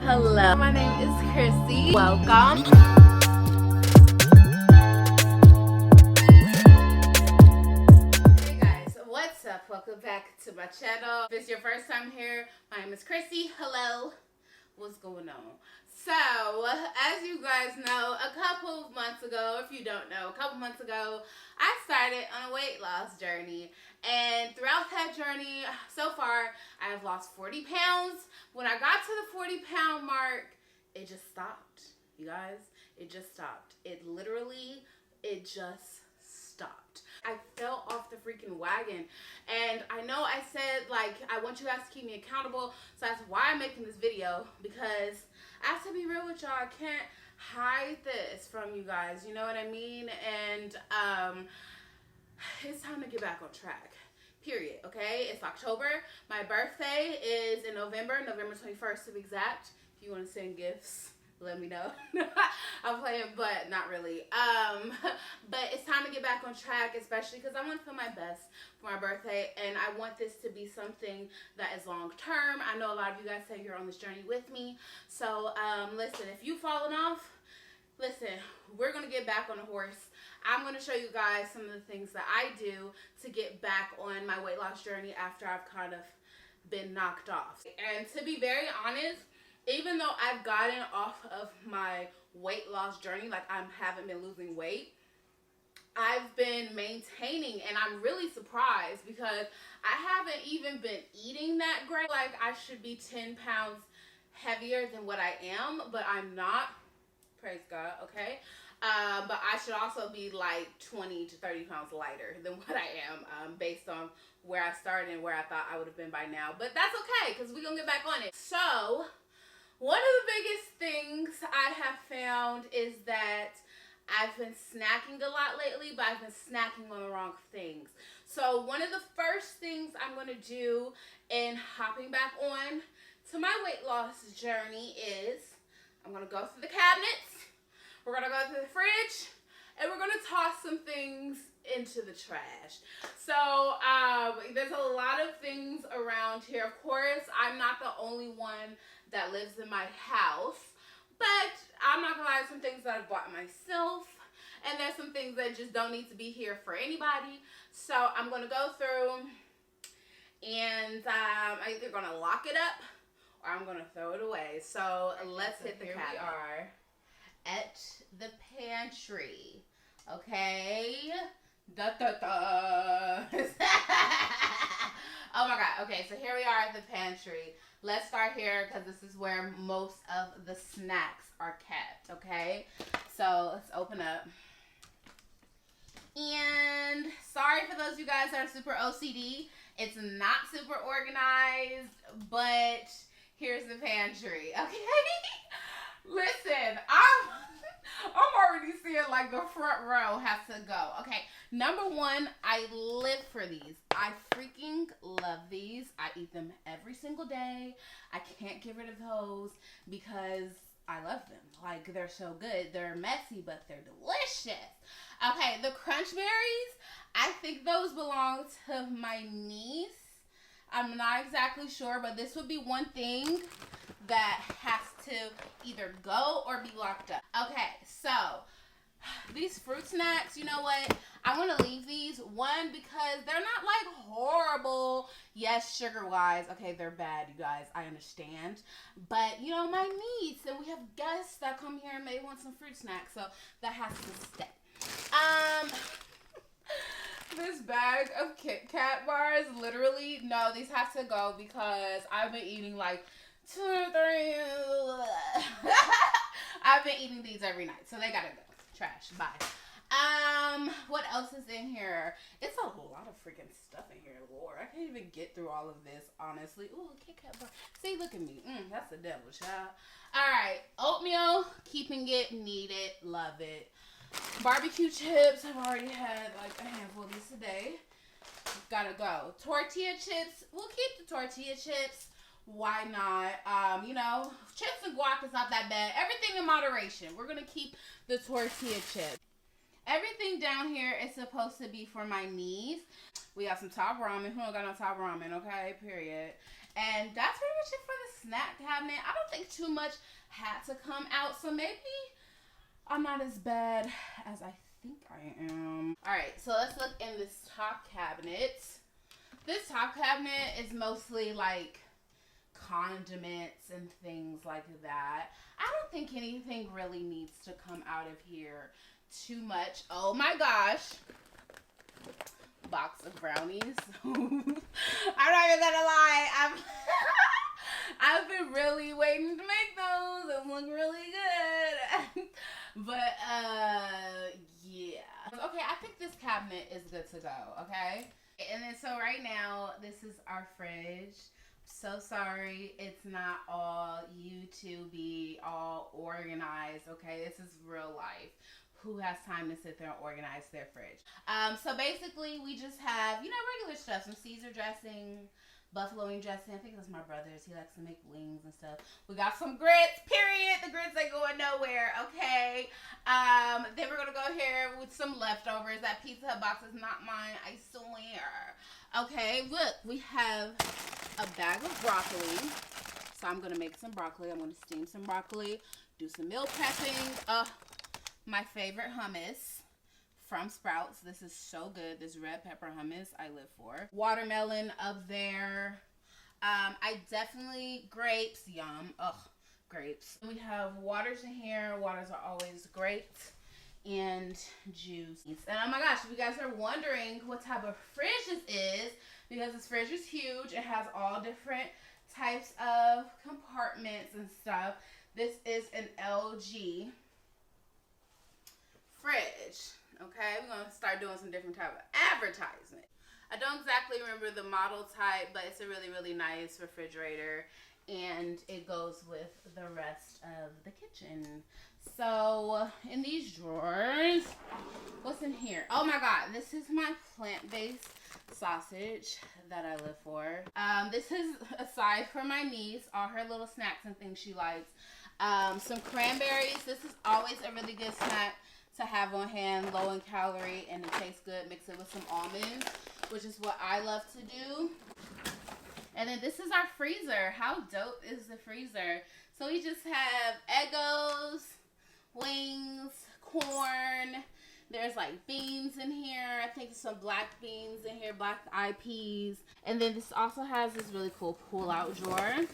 Hello, my name is Chrissy. Welcome. Hey guys, what's up? Welcome back to my channel. If it's your first time here, my name is Chrissy. Hello. What's going on? So, as you guys know, a couple of months ago, if you don't know, a couple months ago, I started on a weight loss journey. And throughout that journey, so far, I have lost 40 pounds. When I got to the 40-pound mark, it just stopped. You guys, it just stopped. It just stopped. I fell off the freaking wagon. And I know I said, like, I want you guys to keep me accountable. So that's why I'm making this video. Because I have to be real with y'all. I can't hide this from you guys. You know what I mean? And it's time to get back on track. Period. Okay? It's October. My birthday is in November 21st to be exact. If you want to send gifts, let me know. I'm playing, but not really. But it's time to get back on track, especially because I want to feel my best for my birthday, and I want this to be something that is long term. I know a lot of you guys say you're on this journey with me. So, listen, if you've fallen off, listen, we're going to get back on the horse. I'm going to show you guys some of the things that I do to get back on my weight loss journey after I've kind of been knocked off. And to be very honest, even though I've gotten off of my weight loss journey, like I haven't been losing weight, I've been maintaining, and I'm really surprised because I haven't even been eating that great. Like I should be 10 pounds heavier than what I am, but I'm not. Praise God, okay? But I should also be like 20 to 30 pounds lighter than what I am, based on where I started and where I thought I would have been by now. But that's okay, because we're going to get back on it. So, one of the biggest things I have found is that I've been snacking a lot lately, but I've been snacking on the wrong things. So, one of the first things I'm going to do in hopping back on to my weight loss journey is I'm going to go through the cabinets. We're going to go through the fridge, and we're going to toss some things into the trash. So, there's a lot of things around here. Of course, I'm not the only one that lives in my house, but I'm not going to lie, some things that I've bought myself, and there's some things that just don't need to be here for anybody. So, I'm going to go through, and I'm either going to lock it up, or I'm going to throw it away. So, let's hit the cabinet. Here we are at the pantry, okay? Da da da. Oh my God. Okay, so here we are at the pantry. Let's start here because this is where most of the snacks are kept, okay? So let's open up. And sorry for those of you guys that are super OCD. It's not super organized, but here's the pantry, okay? Listen, I'm already seeing like the front row has to go. Okay, number one, I live for these. I freaking love these. I eat them every single day. I can't get rid of those because I love them. Like, they're so good. They're messy, but they're delicious. Okay, the crunch berries, I think those belong to my niece. I'm not exactly sure, but this would be one thing that has to either go or be locked up. Okay, so these fruit snacks, you know what? I want to leave these. One, because they're not like horrible. Yes, sugar-wise, okay, they're bad, you guys. I understand. But, you know, my niece, and we have guests that come here and may want some fruit snacks, so that has to stay. This bag of Kit Kat bars, literally, no, these have to go because I've been eating like 2 or 3. I've been eating these every night, so they gotta go. Trash. Bye. What else is in here? It's a lot of freaking stuff in here, Lord. I can't even get through all of this, honestly. Ooh, Kit Kat bar. See, look at me. That's the devil, child. All right, oatmeal, keeping it, need it, love it. Barbecue chips, I've already had like a handful of these today. Gotta go. Tortilla chips, we'll keep the tortilla chips. Why not? You know, chips and guac is not that bad. Everything in moderation. We're gonna keep the tortilla chips. Everything down here is supposed to be for my niece. We got some top ramen. Who don't got no top ramen, okay? Period. And that's pretty much it for the snack cabinet. I don't think too much had to come out, so maybe I'm not as bad as I think I am. Alright, so let's look in this top cabinet. This top cabinet is mostly like condiments and things like that. I don't think anything really needs to come out of here too much. Oh my gosh. Box of brownies. I'm not even gonna lie. I've been really waiting to make those. They look really good. But yeah. Okay, I think this cabinet is good to go, okay? And then so right now, this is our fridge. So sorry, it's not all YouTube-y, all organized, okay? This is real life. Who has time to sit there and organize their fridge? So basically, we just have, you know, regular stuff. Some Caesar dressing, buffalo wing dressing. I think that's my brother's. He likes to make wings and stuff. We got some grits, period. The grits ain't going nowhere, okay? Then we're going to go here with some leftovers. That Pizza Hut box is not mine, I swear. Okay, look, we have a bag of broccoli. So I'm going to make some broccoli. I'm going to steam some broccoli, do some meal prepping. My favorite hummus from Sprouts. This is so good. This red pepper hummus I live for. Watermelon up there. I definitely, grapes, yum. Ugh, grapes. We have waters in here. Waters are always great. And juice. And oh my gosh, if you guys are wondering what type of fridge this is, because this fridge is huge, it has all different types of compartments and stuff. This is an LG fridge. Okay, we're gonna start doing some different type of advertisement. I don't exactly remember the model type, but it's a really, really nice refrigerator, and it goes with the rest of the kitchen. So in these drawers, what's in here? Oh my god, this is my plant-based sausage that I live for. This is aside from my niece, all her little snacks and things she likes. Some cranberries. This is always a really good snack to have on hand, low in calorie, and it tastes good. Mix it with some almonds, which is what I love to do. And then this is our freezer. How dope is the freezer? So we just have Eggos, wings, corn. There's like beans in here. I think some black beans in here, black-eyed peas. And then this also has this really cool pull-out drawer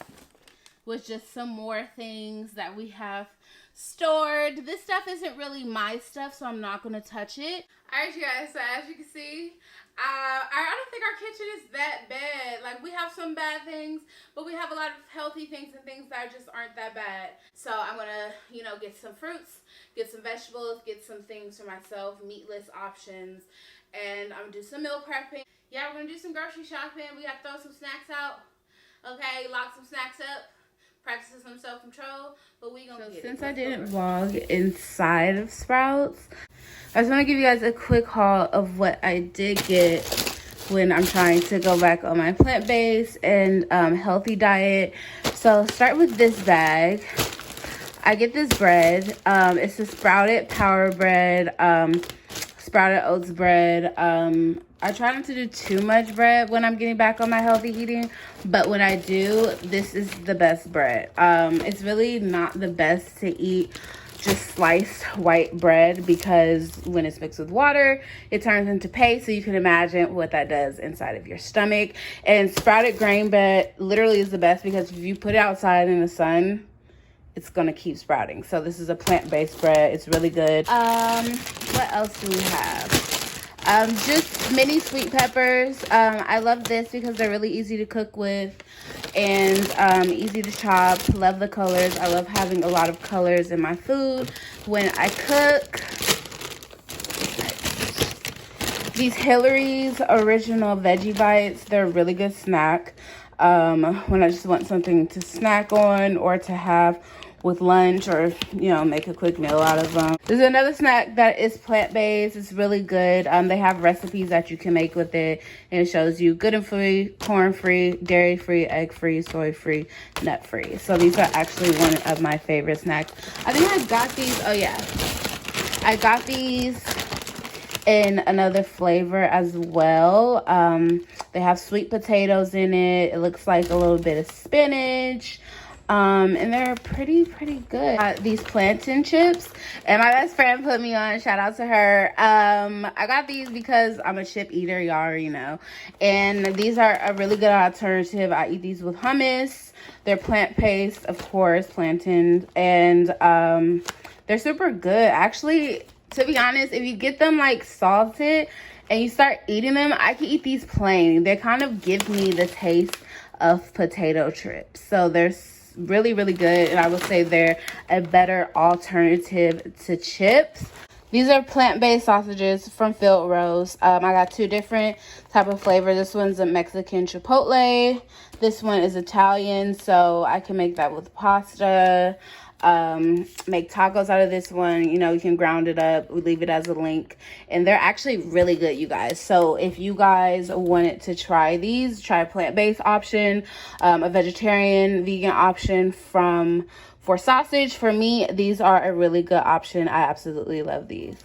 with just some more things that we have stored. This stuff isn't really my stuff, so I'm not going to touch it. Alright, you guys, so as you can see, I don't think our kitchen is that bad. Like, we have some bad things, but we have a lot of healthy things and things that just aren't that bad. So I'm going to, you know, get some fruits, get some vegetables, get some things for myself, meatless options, and I'm going to do some meal prepping. Yeah, we're going to do some grocery shopping. We got to throw some snacks out. Okay, lock some snacks up. Practicing some self-control, but we gonna get it. Since I didn't vlog inside of Sprouts, I just want to give you guys a quick haul of what I did get when I'm trying to go back on my plant-based and healthy diet. So start with this bag. I get this bread. It's a sprouted power bread, sprouted oats bread. I try not to do too much bread when I'm getting back on my healthy eating, but when I do, this is the best bread. It's really not the best to eat just sliced white bread, because when it's mixed with water, it turns into paste, so you can imagine what that does inside of your stomach. And sprouted grain bread literally is the best, because if you put it outside in the sun, it's gonna keep sprouting. So this is a plant-based bread. It's really good. What else do we have? Just mini sweet peppers. I love this because they're really easy to cook with and easy to chop. Love the colors. I love having a lot of colors in my food when I cook. These Hillary's Original Veggie Bites, they're a really good snack when I just want something to snack on or to have with lunch, or, you know, make a quick meal out of them. There's another snack that is plant-based. It's really good. They have recipes that you can make with it, and it shows you gluten-free, corn-free, dairy-free, egg-free, soy-free, nut-free. So these are actually one of my favorite snacks. I think I got these, oh yeah, I got these in another flavor as well. They have sweet potatoes in it. It looks like a little bit of spinach. And they're pretty good. These plantain chips, and my best friend put me on, shout out to her. I got these because I'm a chip eater, y'all already know, and these are a really good alternative. I eat these with hummus. They're plant-based, of course, plantains, and they're super good. Actually, to be honest, if you get them like salted and you start eating them, I can eat these plain. They kind of give me the taste of potato chips, so they're really good, and I would say they're a better alternative to chips. These are plant-based sausages from Field Roast. I got two different type of flavor. This one's a Mexican chipotle. This one is Italian, so I can make that with pasta. Make tacos out of this one. You know, you can ground it up. We leave it as a link, and they're actually really good, you guys. So if you guys wanted to try these, try a plant-based option, a vegetarian, vegan option for sausage. For me, these are a really good option. I absolutely love these.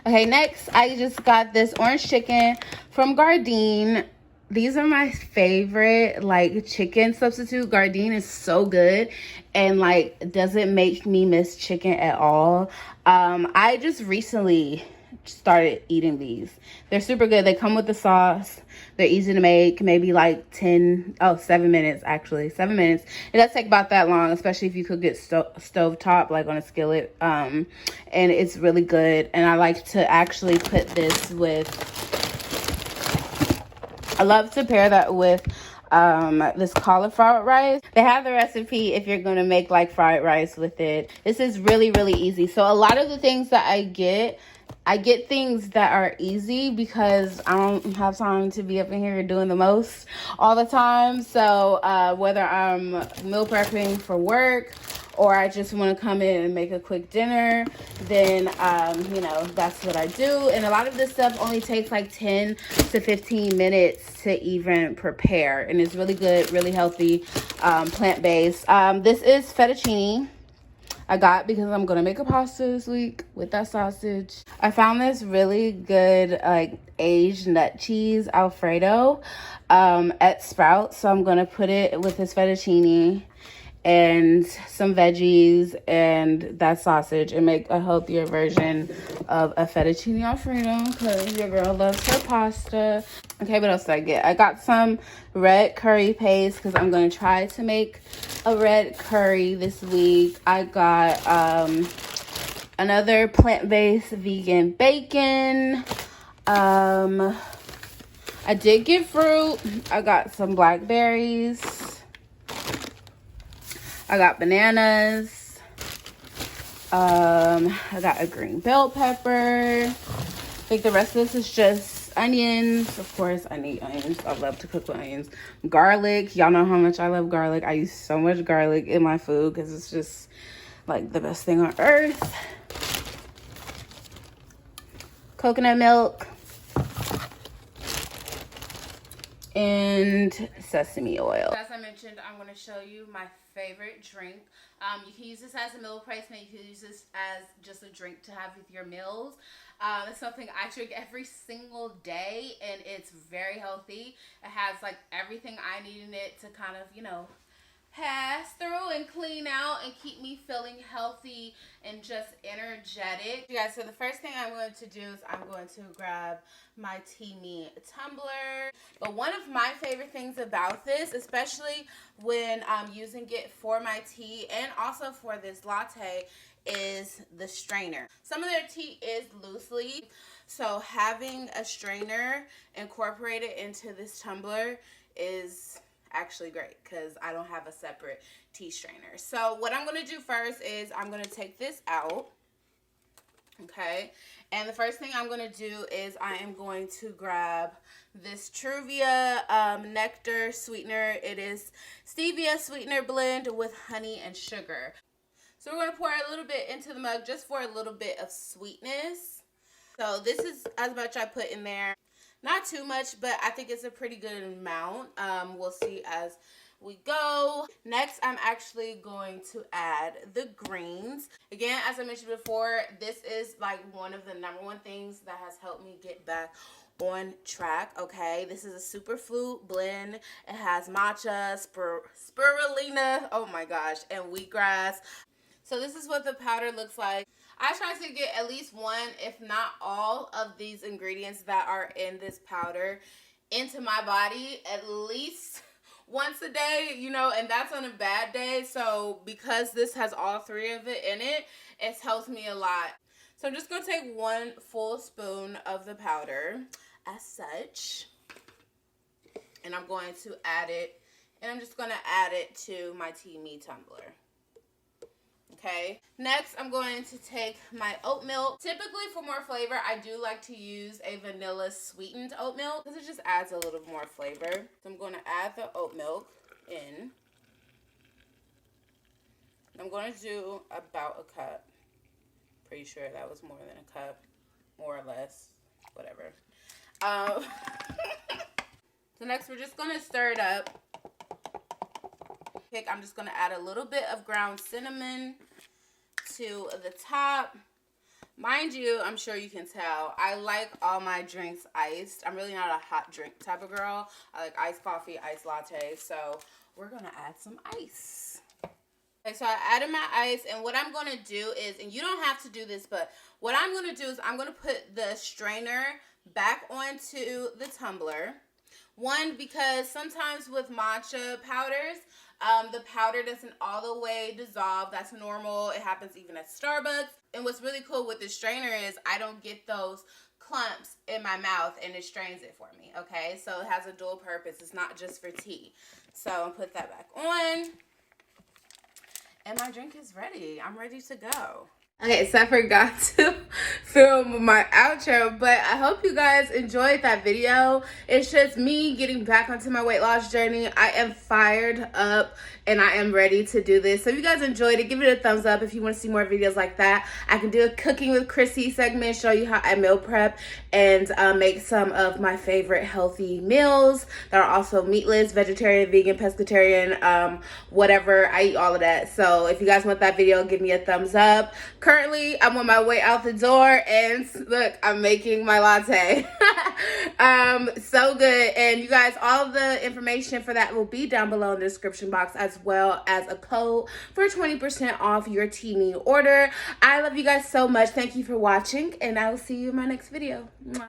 Okay, next, I just got this orange chicken from Gardein. These are my favorite, like, chicken substitute. Gardein is so good and, like, doesn't make me miss chicken at all. I just recently started eating these. They're super good. They come with the sauce. They're easy to make. Maybe like 7 minutes, actually. 7 minutes. It does take about that long, especially if you cook it stove top, like on a skillet. And it's really good. And I like to actually put this with... I love to pair that with this cauliflower rice. They have the recipe if you're going to make like fried rice with it. This is really easy. So a lot of the things that I get things that are easy because I don't have time to be up in here doing the most all the time. So whether I'm meal prepping for work or I just want to come in and make a quick dinner, then, you know, that's what I do. And a lot of this stuff only takes like 10 to 15 minutes to even prepare. And it's really good, really healthy, plant-based. This is fettuccine. I got because I'm gonna make a pasta this week with that sausage. I found this really good like aged nut cheese Alfredo at Sprouts, so I'm gonna put it with this fettuccine and some veggies and that sausage and make a healthier version of a fettuccine Alfredo because your girl loves her pasta. Okay, what else did I get? I got some red curry paste because I'm going to try to make a red curry this week. I got another plant-based vegan bacon. I did get fruit. I got some blackberries. I got bananas. I got a green bell pepper. I think the rest of this is just onions. Of course, I need onions. I love to cook with onions. Garlic. Y'all know how much I love garlic. I use so much garlic in my food because it's just like the best thing on earth. Coconut milk. And sesame oil. As I mentioned, I'm going to show you my favorite drink. You can use this as a meal replacement. You can use this as just a drink to have with your meals. It's something I drink every single day, and it's very healthy. It has like everything I need in it to kind of, you know, pass through and clean out and keep me feeling healthy and just energetic. You guys, so the first thing I'm going to do is I'm going to grab my tea me tumbler. But one of my favorite things about this, especially when I'm using it for my tea and also for this latte, is the strainer. Some of their tea is loose leaf, so having a strainer incorporated into this tumbler is actually great because I don't have a separate tea strainer. So what I'm going to do first is I'm going to take this out. Okay, and the first thing I'm going to do is I am going to grab this Truvia nectar sweetener. It is stevia sweetener blend with honey and sugar. So we're going to pour a little bit into the mug just for a little bit of sweetness. So this is as much I put in there. Not too much, but I think it's a pretty good amount. We'll see as we go. Next, I'm actually going to add the greens. Again, as I mentioned before, this is like one of the #1 things that has helped me get back on track. Okay, this is a superfood blend. It has matcha, spirulina, oh my gosh, and wheatgrass. So this is what the powder looks like. I try to get at least one, if not all, of these ingredients that are in this powder into my body at least once a day, you know, and that's on a bad day. So because this has all three of it in it, it helps me a lot. So I'm just going to take 1 full spoon of the powder as such, and I'm going to add it, and I'm just going to add it to my tea me tumbler. Okay, next I'm going to take my oat milk. Typically for more flavor, I do like to use a vanilla sweetened oat milk because it just adds a little more flavor. So I'm going to add the oat milk in. I'm going to do about a cup. Pretty sure that was more than a cup, more or less, whatever. So next we're just going to stir it up. I'm just going to add a little bit of ground cinnamon to the top. Mind you, I'm sure you can tell, I like all my drinks iced. I'm really not a hot drink type of girl. I like iced coffee, iced latte. So we're going to add some ice. Okay, so I added my ice, and what I'm going to do is, and you don't have to do this, but what I'm going to do is I'm going to put the strainer back onto the tumbler. One, because sometimes with matcha powders, the powder doesn't all the way dissolve. That's normal. It happens even at Starbucks. And what's really cool with the strainer is I don't get those clumps in my mouth, and it strains it for me, okay? So it has a dual purpose. It's not just for tea. So I'll put that back on. And my drink is ready. I'm ready to go. Okay, so I forgot to film my outro, but I hope you guys enjoyed that video. It's just me getting back onto my weight loss journey. I am fired up and I am ready to do this. So if you guys enjoyed it, give it a thumbs up. If you want to see more videos like that, I can do a cooking with Chrissy segment, show you how I meal prep and make some of my favorite healthy meals that are also meatless, vegetarian, vegan, pescatarian, whatever. I eat all of that. So if you guys want that video, give me a thumbs up. Currently, I'm on my way out the door, and look, I'm making my latte. So good. And you guys, all the information for that will be down below in the description box, as well as a code for 20% off your tea me order. I love you guys so much. Thank you for watching, and I will see you in my next video. Mwah.